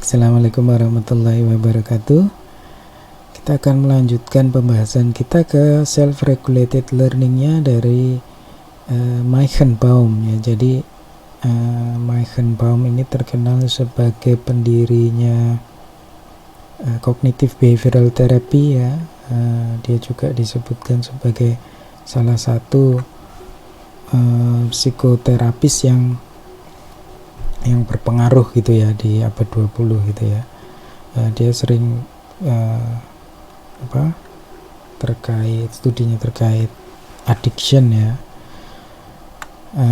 Assalamualaikum warahmatullahi wabarakatuh. Kita akan melanjutkan pembahasan kita ke self-regulated learningnya dari Meichenbaum ya. Jadi Meichenbaum ini terkenal sebagai pendirinya cognitive behavioral therapy ya. Dia juga disebutkan sebagai salah satu psikoterapis yang berpengaruh gitu ya di abad 20 gitu ya. Dia sering studinya terkait addiction ya.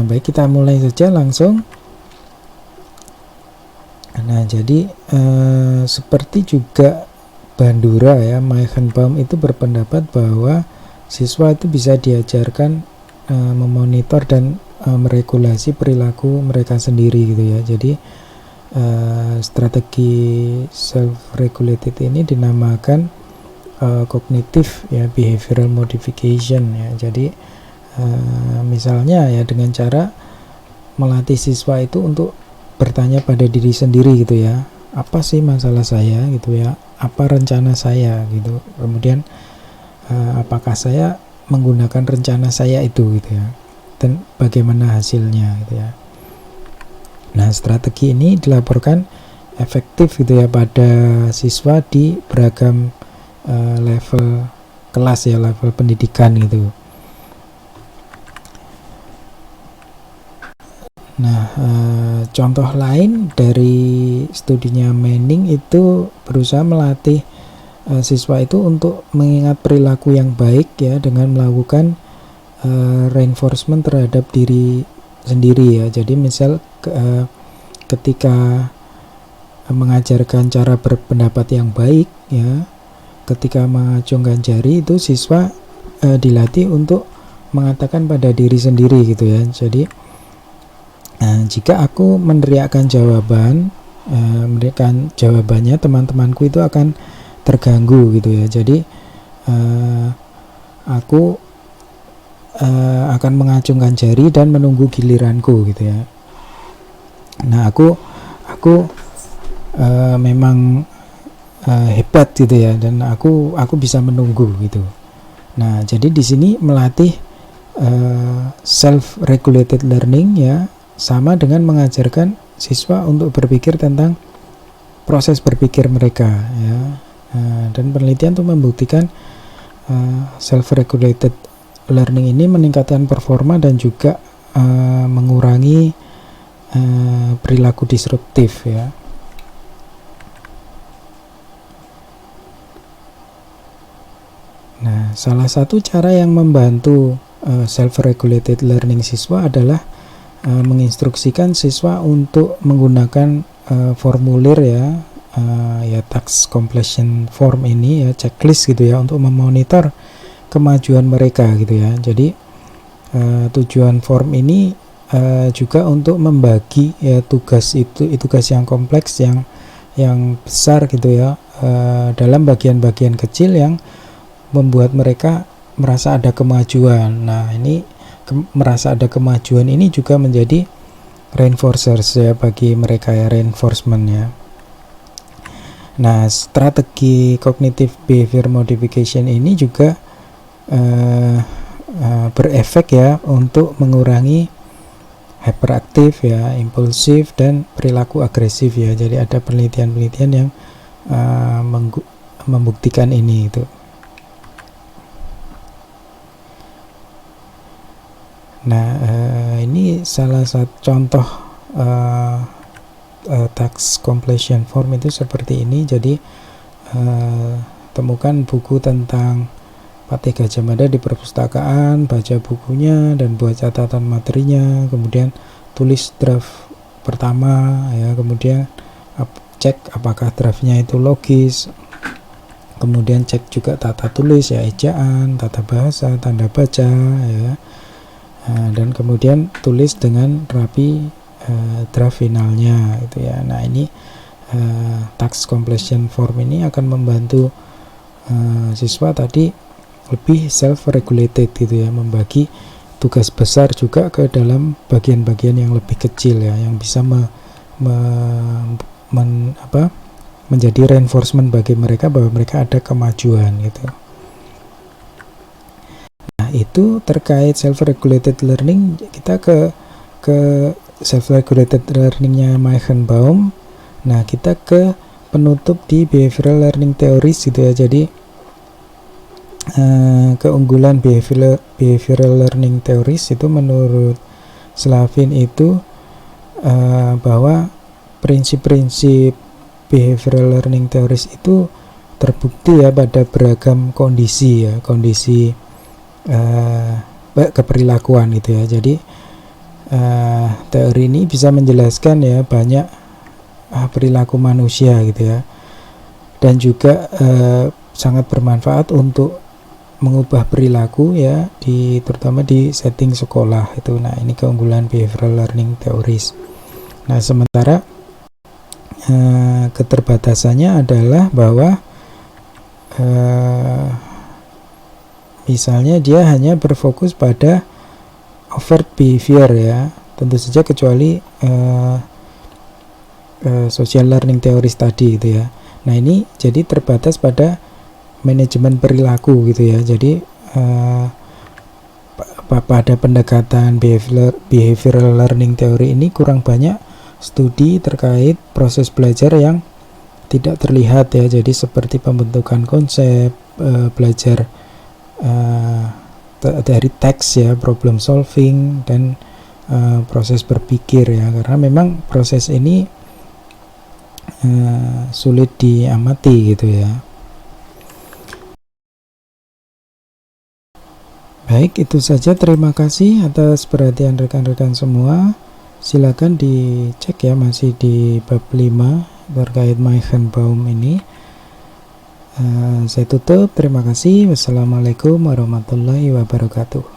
Baik, kita mulai saja langsung. Nah, jadi seperti juga Bandura ya, Meichenbaum itu berpendapat bahwa siswa itu bisa diajarkan memonitor dan meregulasi perilaku mereka sendiri gitu ya. Jadi strategi self-regulated ini dinamakan cognitive ya behavioral modification ya. Jadi misalnya ya dengan cara melatih siswa itu untuk bertanya pada diri sendiri gitu ya, apa sih masalah saya gitu ya, apa rencana saya gitu, kemudian apakah saya menggunakan rencana saya itu gitu ya, dan bagaimana hasilnya gitu ya. Nah, strategi ini dilaporkan efektif gitu ya pada siswa di beragam level kelas ya, level pendidikan gitu. Nah, contoh lain dari studinya Manning itu berusaha melatih siswa itu untuk mengingat perilaku yang baik ya dengan melakukan reinforcement terhadap diri sendiri ya. Jadi misal ketika mengajarkan cara berpendapat yang baik ya, ketika mengacungkan jari itu siswa dilatih untuk mengatakan pada diri sendiri gitu ya. Jadi jika aku meneriakkan jawabannya, teman-temanku itu akan terganggu gitu ya. Jadi aku akan mengacungkan jari dan menunggu giliranku gitu ya. Nah, aku memang hebat gitu ya, dan aku bisa menunggu gitu. Nah, jadi di sini melatih self-regulated learning ya, sama dengan mengajarkan siswa untuk berpikir tentang proses berpikir mereka ya. Dan penelitian itu membuktikan self-regulated learning ini meningkatkan performa dan juga mengurangi perilaku disruptif ya. Nah, salah satu cara yang membantu self-regulated learning siswa adalah menginstruksikan siswa untuk menggunakan formulir ya, task completion form ini ya, checklist gitu ya, untuk memonitor kemajuan mereka gitu ya. Jadi tujuan form ini juga untuk membagi ya tugas yang kompleks yang besar gitu ya, dalam bagian-bagian kecil yang membuat mereka merasa ada kemajuan. Nah, ini merasa ada kemajuan ini juga menjadi reinforcers ya bagi mereka ya, reinforcement ya. Nah, strategi cognitive behavior modification ini juga berefek ya untuk mengurangi hyperaktif ya, impulsif, dan perilaku agresif ya. Jadi ada penelitian-penelitian yang membuktikan ini itu. Nah, ini salah satu contoh task completion form itu seperti ini. Jadi temukan buku tentang Patih Gajah Mada di perpustakaan, baca bukunya dan buat catatan materinya, kemudian tulis draft pertama ya, kemudian cek apakah draftnya itu logis, kemudian cek juga tata tulis ya, ejaan, tata bahasa, tanda baca ya. Dan kemudian tulis dengan rapi draft finalnya gitu ya. Nah, ini task completion form ini akan membantu siswa tadi lebih self-regulated gitu ya, membagi tugas besar juga ke dalam bagian-bagian yang lebih kecil ya, yang bisa menjadi reinforcement bagi mereka bahwa mereka ada kemajuan gitu. Nah, itu terkait self-regulated learning. Kita ke self-regulated learningnya Meichenbaum. Nah, kita ke penutup di behavioral learning theories gitu ya. Jadi keunggulan behavioral learning theories itu menurut Slavin itu bahwa prinsip-prinsip behavioral learning theories itu terbukti ya pada beragam kondisi ya, kondisi keperilakuan gitu ya. Jadi teori ini bisa menjelaskan ya banyak perilaku manusia gitu ya, dan juga sangat bermanfaat untuk mengubah perilaku ya, terutama di setting sekolah itu. Nah, ini keunggulan behavioral learning theories. Nah, sementara keterbatasannya adalah bahwa misalnya dia hanya berfokus pada overt behavior ya, tentu saja kecuali social learning theories tadi gitu ya. Nah, ini jadi terbatas pada manajemen perilaku gitu ya. Jadi pada pendekatan behavioral learning theory ini kurang banyak studi terkait proses belajar yang tidak terlihat ya. Jadi seperti pembentukan konsep, belajar dari teks ya, problem solving, dan proses berpikir ya, karena memang proses ini sulit diamati gitu ya. Baik, itu saja. Terima kasih atas perhatian rekan-rekan semua. Silakan dicek ya, masih di bab 5 terkait Meichenbaum ini. Saya tutup. Terima kasih. Wassalamualaikum warahmatullahi wabarakatuh.